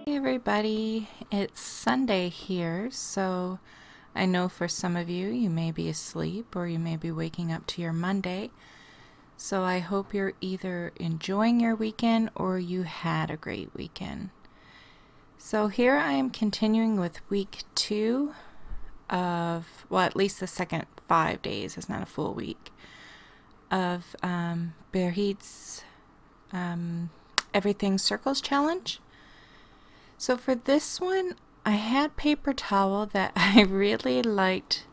Hey everybody, it's Sunday here, so I know for some of you, you may be asleep or you may be waking up to your Monday. So I hope you're either enjoying your weekend or you had a great weekend. So here I am continuing with week 2 of, well, at least the second 5 days, it's not a full week, of Birgit's Everything Circles Challenge. So for this one, I had paper towel that I really liked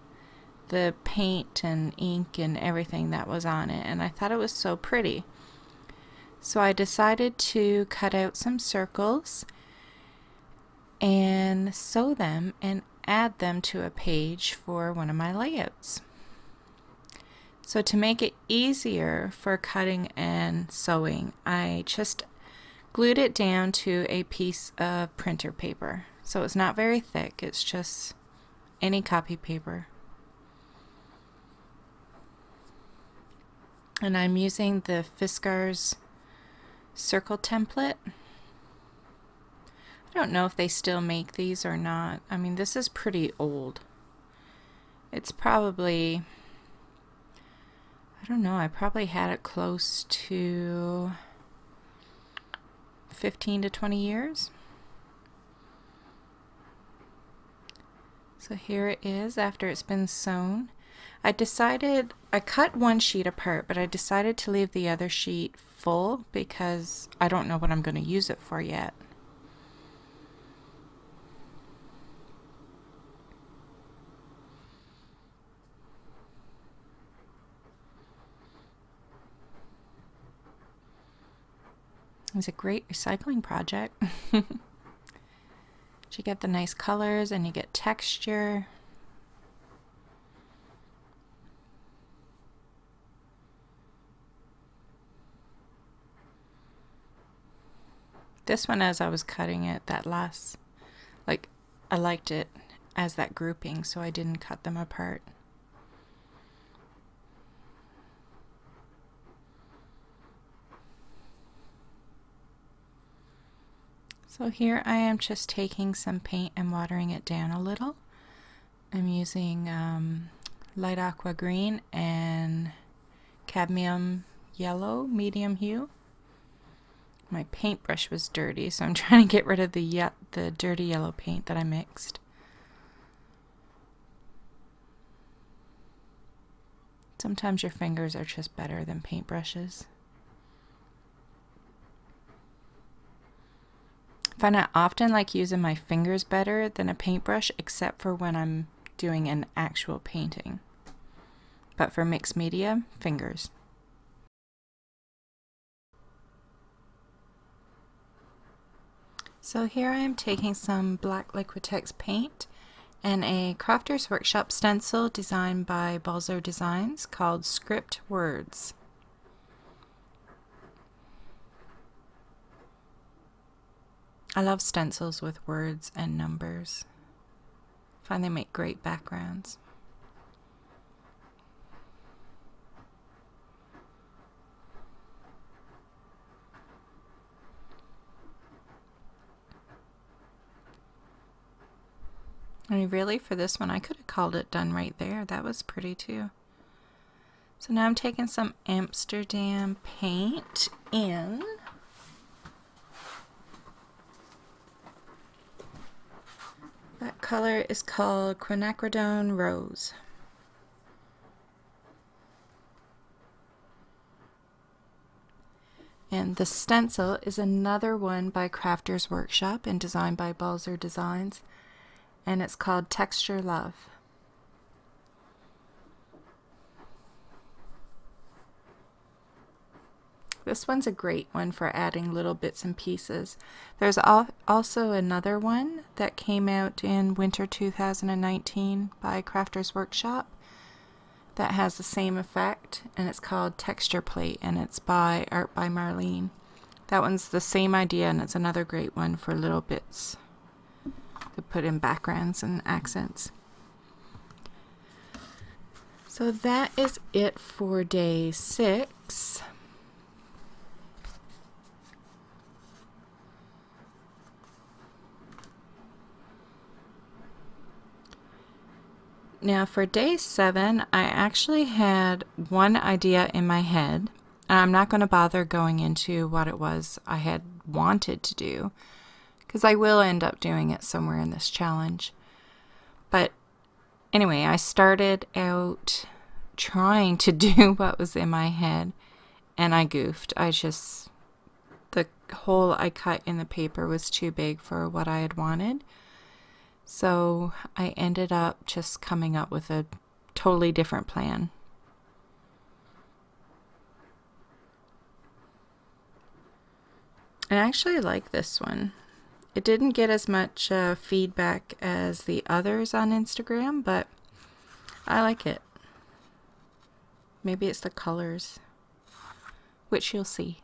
the paint and ink and everything that was on it, and I thought it was so pretty. So I decided to cut out some circles and sew them and add them to a page for one of my layouts. So to make it easier for cutting and sewing, I just glued it down to a piece of printer paper. So it's not very thick, it's just any copy paper. And I'm using the Fiskars circle template. I don't know if they still make these or not. I mean, this is pretty old. It's probably, I don't know, I probably had it close to 15 to 20 years. So here it is after it's been sewn. I cut one sheet apart, but I decided to leave the other sheet full because I don't know what I'm going to use it for yet. It's a great recycling project. You get the nice colors and you get texture. This one, as I was cutting it, I liked it as that grouping, so I didn't cut them apart. So here I am just taking some paint and watering it down a little. I'm using light aqua green and cadmium yellow, medium hue. My paintbrush was dirty, so I'm trying to get rid of the dirty yellow paint that I mixed. Sometimes your fingers are just better than paintbrushes. I find I often like using my fingers better than a paintbrush, except for when I'm doing an actual painting. But for mixed media, fingers. So here I am taking some black Liquitex paint and a Crafter's Workshop stencil designed by Balzer Designs called Script Words. I love stencils with words and numbers. I find they make great backgrounds. I mean, really, for this one, I could have called it done right there. That was pretty too. So now I'm taking some Amsterdam paint in. That color is called Quinacridone Rose. And the stencil is another one by Crafter's Workshop and designed by Balzer Designs. And it's called Texture Love. This one's a great one for adding little bits and pieces. There's also another one that came out in winter 2019 by Crafter's Workshop that has the same effect, and it's called Texture Plate, and it's by Art by Marlene. That one's the same idea, and it's another great one for little bits to put in backgrounds and accents. So that is it for day 6. Now for day 7, I actually had one idea in my head. I'm not going to bother going into what it was I had wanted to do, because I will end up doing it somewhere in this challenge. But anyway, I started out trying to do what was in my head, and I goofed. The hole I cut in the paper was too big for what I had wanted. So I ended up just coming up with a totally different plan. I actually like this one. It didn't get as much feedback as the others on Instagram, but I like it. Maybe it's the colors, which you'll see.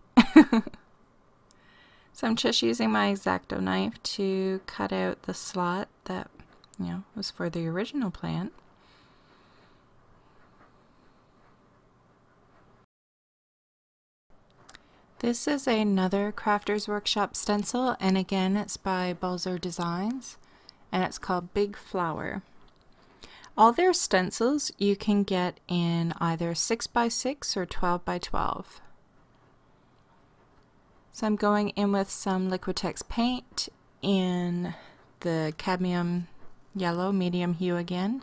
So I'm just using my X-Acto knife to cut out the slot that, was for the original plant. This is another Crafters Workshop stencil, and again it's by Balzer Designs, and it's called Big Flower. All their stencils you can get in either 6x6 or 12x12. So I'm going in with some Liquitex paint in the cadmium yellow, medium hue again.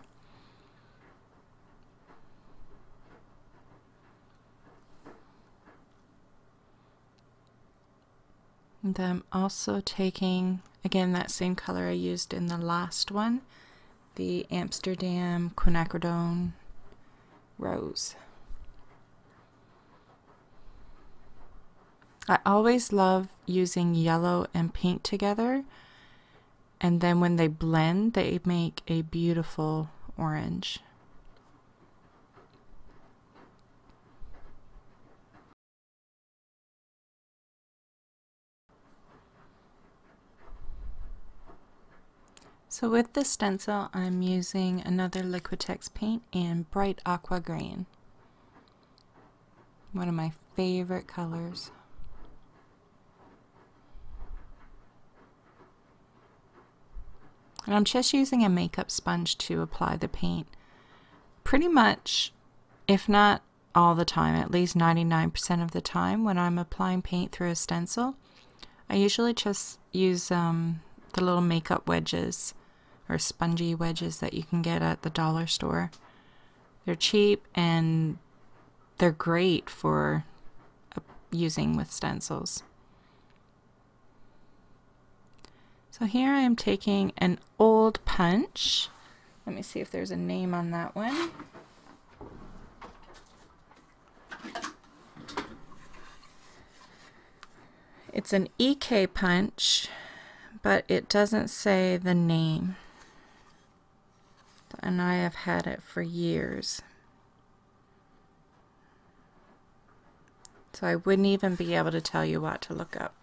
And I'm also taking, again, that same color I used in the last one, the Amsterdam quinacridone rose. I always love using yellow and pink together, and then when they blend, they make a beautiful orange. So with the stencil, I'm using another Liquitex paint in bright aqua green. One of my favorite colors. And I'm just using a makeup sponge to apply the paint. Pretty much, if not all the time, at least 99% of the time when I'm applying paint through a stencil, I usually just use the little makeup wedges or spongy wedges that you can get at the dollar store. They're cheap and they're great for using with stencils. So here I am taking an old punch. Let me see if there's a name on that one. It's an EK punch, but it doesn't say the name. And I have had it for years. So I wouldn't even be able to tell you what to look up.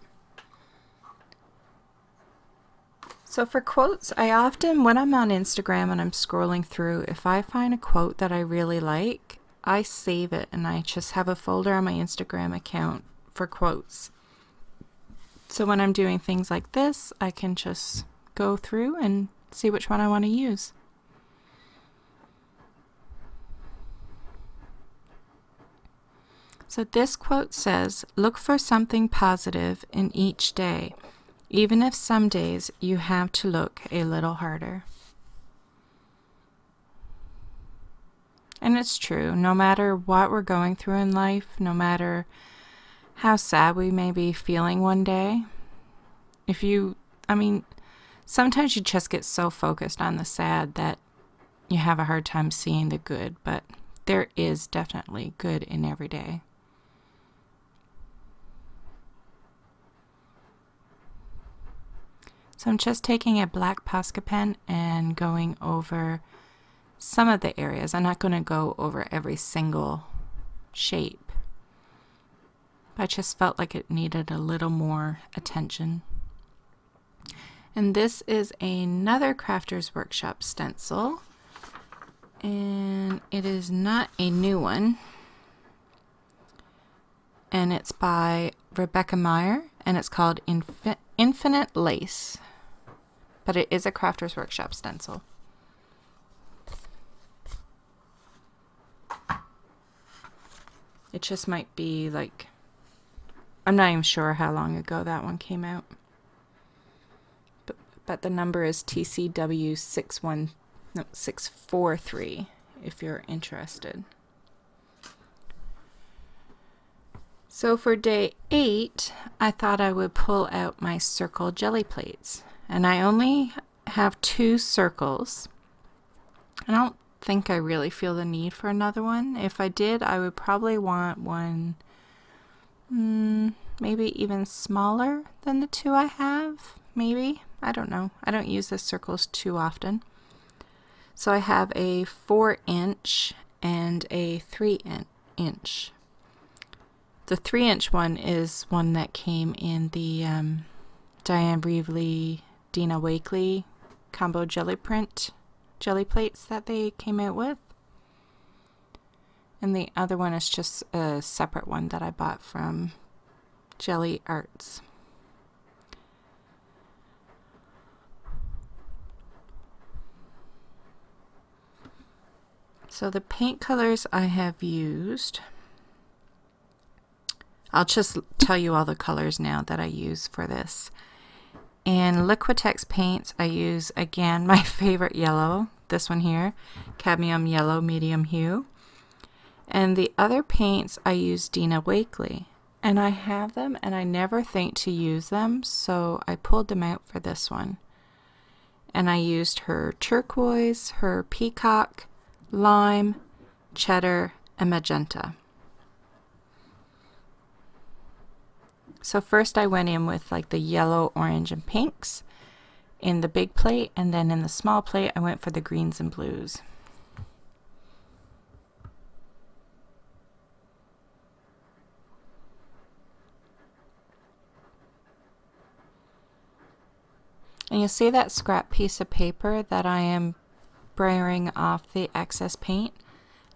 So for quotes, I often, when I'm on Instagram and I'm scrolling through, if I find a quote that I really like, I save it and I just have a folder on my Instagram account for quotes. So when I'm doing things like this, I can just go through and see which one I want to use. So this quote says, "Look for something positive in each day, even if some days you have to look a little harder." And it's true, no matter what we're going through in life, no matter how sad we may be feeling one day, sometimes you just get so focused on the sad that you have a hard time seeing the good, but there is definitely good in every day. So I'm just taking a black Posca pen and going over some of the areas. I'm not going to go over every single shape. I just felt like it needed a little more attention. And this is another Crafters Workshop stencil. And it is not a new one. And it's by Rebecca Meyer, and it's called Infinite Lace. But it is a Crafters Workshop stencil. It just might be like, I'm not even sure how long ago that one came out. But the number is TCW 643 if you're interested. So for day 8, I thought I would pull out my circle jelly plates. And I only have 2 circles. I don't think I really feel the need for another one. If I did, I would probably want one maybe even smaller than the 2 I have. Maybe. I don't know. I don't use the circles too often. So I have a 4-inch and a 3-inch. The 3-inch one is one that came in the Diane Reevely, Dina Wakley combo jelly print jelly plates that they came out with. And the other one is just a separate one that I bought from Jelly Arts. So the paint colors I have used, I'll just tell you all the colors now that I use for this. In Liquitex paints, I use, again, my favorite yellow, this one here, cadmium yellow medium hue. And the other paints, I use Dina Wakley. And I have them, and I never think to use them, so I pulled them out for this one. And I used her turquoise, her peacock, lime, cheddar, and magenta. So first I went in with like the yellow, orange, and pinks in the big plate, and then in the small plate I went for the greens and blues. And you see that scrap piece of paper that I am spraying off the excess paint?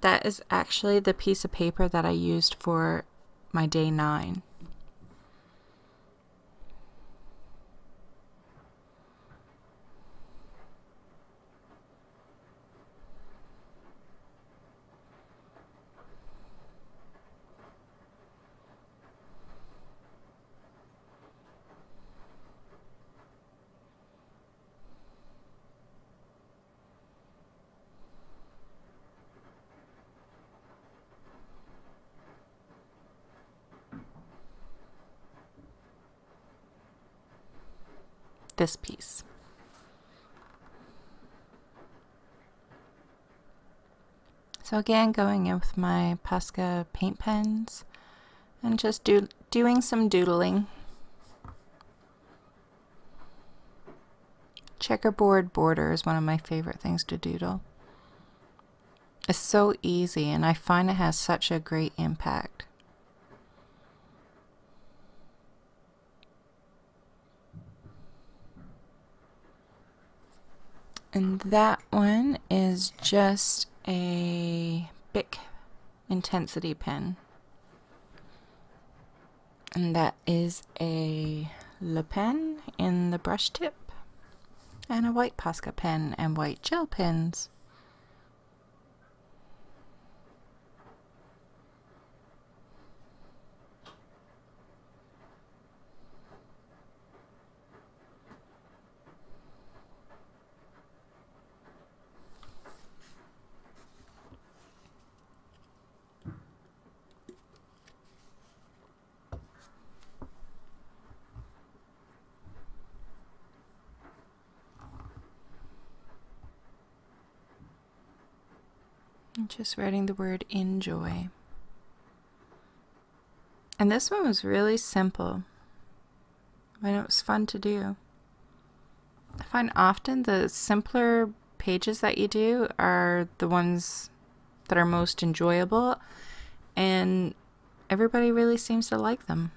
That is actually the piece of paper that I used for my day 9. This piece. So again, going in with my Posca paint pens and just doing some doodling. Checkerboard border is one of my favorite things to doodle. It's so easy, and I find it has such a great impact. And that one is just a Bic intensity pen. And that is a Le Pen in the brush tip. And a white Posca pen and white gel pens. I'm just writing the word enjoy. And this one was really simple, but it was fun to do. I find often the simpler pages that you do are the ones that are most enjoyable, and everybody really seems to like them.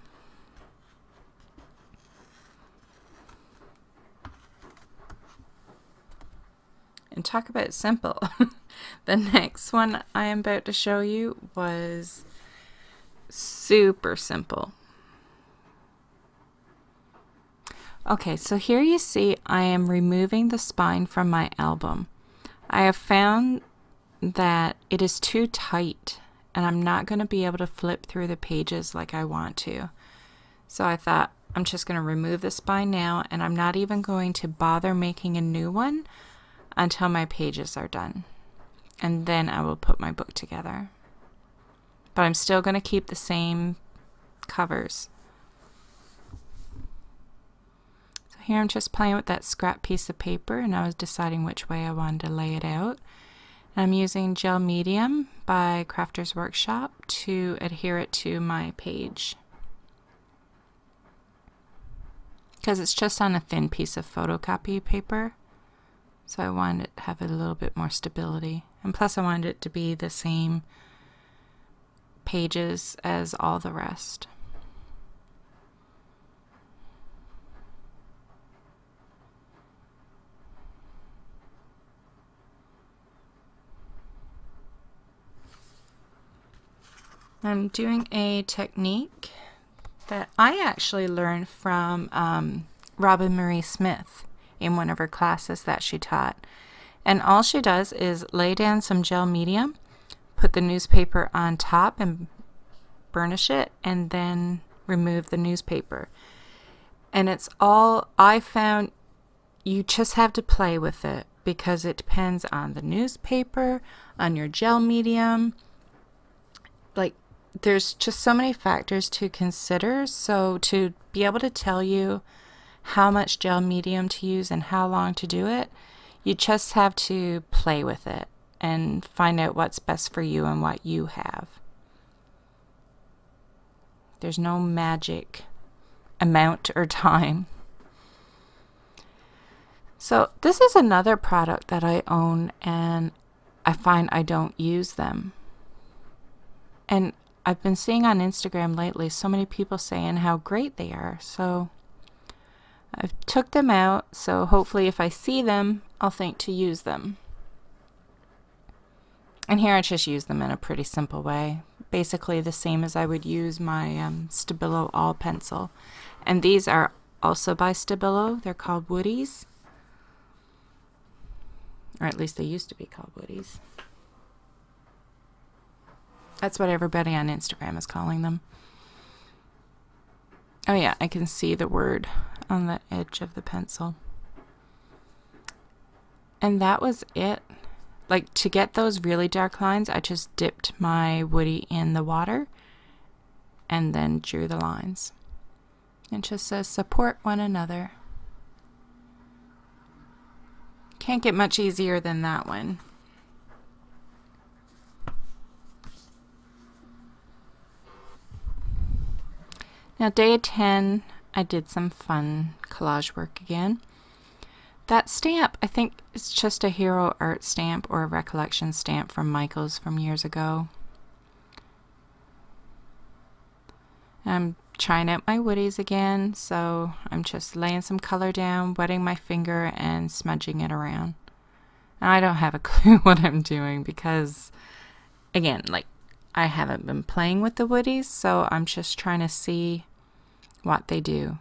And talk about simple. The next one I am about to show you was super simple. Okay, so here you see I am removing the spine from my album. I have found that it is too tight and I'm not going to be able to flip through the pages like I want to. So I thought I'm just going to remove the spine now, and I'm not even going to bother making a new one until my pages are done. And then I will put my book together. But I'm still going to keep the same covers. So here I'm just playing with that scrap piece of paper, and I was deciding which way I wanted to lay it out. And I'm using Gel Medium by Crafter's Workshop to adhere it to my page, because it's just on a thin piece of photocopy paper, so I wanted it to have a little bit more stability, and plus I wanted it to be the same pages as all the rest. I'm doing a technique that I actually learned from Robin Marie Smith in one of her classes that she taught. And all she does is lay down some gel medium, put the newspaper on top and burnish it, and then remove the newspaper. And it's all, I found you just have to play with it, because it depends on the newspaper, on your gel medium. Like, there's just so many factors to consider. So to be able to tell you how much gel medium to use and how long to do it, you just have to play with it and find out what's best for you and what you have. There's no magic amount or time. So this is another product that I own, and I find I don't use them. And I've been seeing on Instagram lately so many people saying how great they are. So I've took them out, so hopefully if I see them, I'll think to use them. And here I just use them in a pretty simple way. Basically the same as I would use my Stabilo All pencil. And these are also by Stabilo. They're called Woodies. Or at least they used to be called Woodies. That's what everybody on Instagram is calling them. Oh yeah, I can see the word on the edge of the pencil. And that was it. Like, to get those really dark lines, I just dipped my Woody in the water and then drew the lines. It just says support one another. Can't get much easier than that one. Now day 10, I did some fun collage work again. That stamp, I think it's just a Hero Art stamp or a recollection stamp from Michael's from years ago. I'm trying out my Woodies again, so I'm just laying some color down, wetting my finger and smudging it around. And I don't have a clue what I'm doing because, again, like, I haven't been playing with the Woodies, so I'm just trying to see what they do.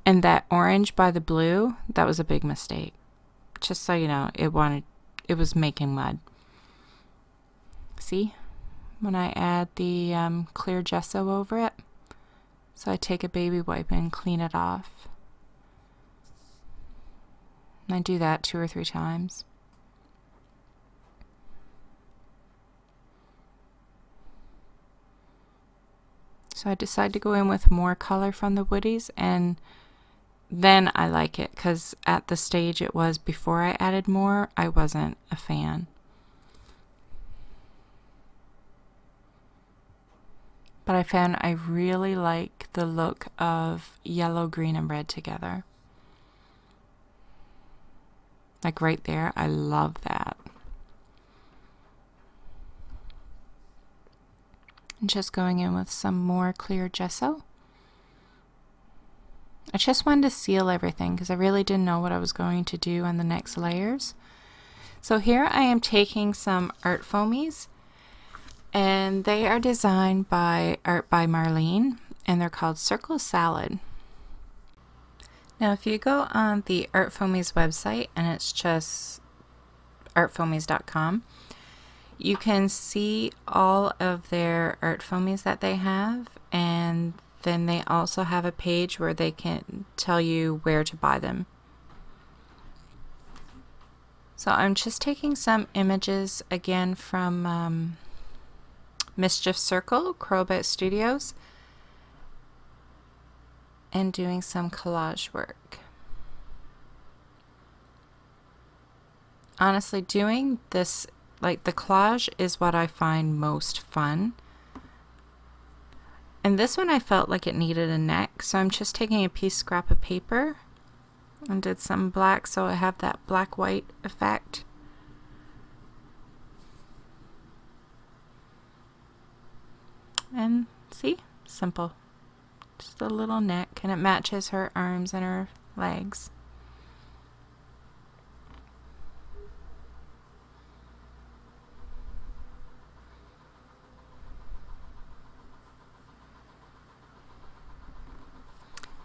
And that orange by the blue, that was a big mistake. Just so you know, it was making mud. See? When I add the clear gesso over it. So I take a baby wipe and clean it off. And I do that 2 or 3 times. So I decided to go in with more color from the Woodies, and then I like it, because at the stage it was before I added more, I wasn't a fan. But I found I really like the look of yellow, green, and red together. Like right there, I love that. And just going in with some more clear gesso. I just wanted to seal everything because I really didn't know what I was going to do on the next layers. So here I am taking some Art Foamies, and they are designed by Art by Marlene, and they're called Circle Salad. Now if you go on the Art Foamies website, and it's just artfoamies.com, you can see all of their art foamies that they have, and then they also have a page where they can tell you where to buy them. So I'm just taking some images again from Mischief Circle, Crowbit Studios, and doing some collage work. Honestly, doing this, like the collage, is what I find most fun. And this one I felt like it needed a neck, so I'm just taking a piece scrap of paper and did some black so I have that black-white effect. And see? Simple. Just a little neck, and it matches her arms and her legs.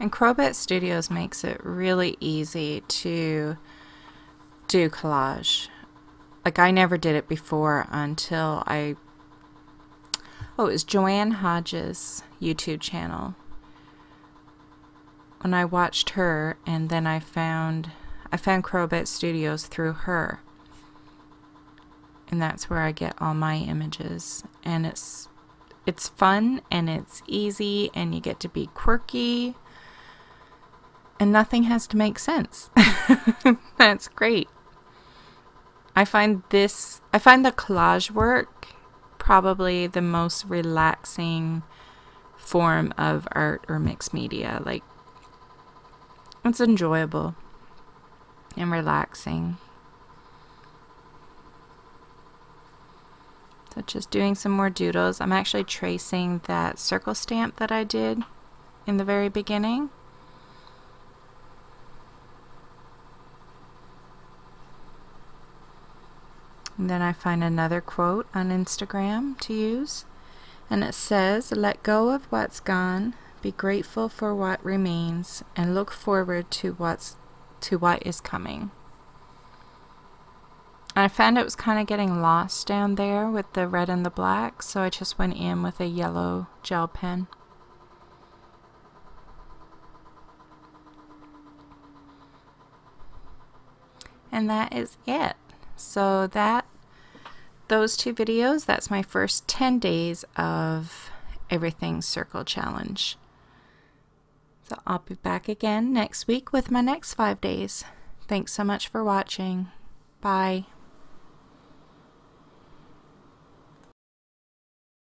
And Crowbit Studios makes it really easy to do collage. Like, I never did it before until it was Joanne Hodges' YouTube channel. When I watched her, and then I found Crowbit Studios through her. And that's where I get all my images. And it's fun, and it's easy, and you get to be quirky. And nothing has to make sense. That's great. I find the collage work probably the most relaxing form of art or mixed media. Like, it's enjoyable and relaxing. So just doing some more doodles. I'm actually tracing that circle stamp that I did in the very beginning. And then I find another quote on Instagram to use, and it says, "Let go of what's gone, be grateful for what remains, and look forward to what is coming." And I found it was kind of getting lost down there with the red and the black, so I just went in with a yellow gel pen. And that is it. So those two videos, that's my first 10 days of Everything Circle Challenge. So I'll be back again next week with my next 5 days. Thanks so much for watching. Bye.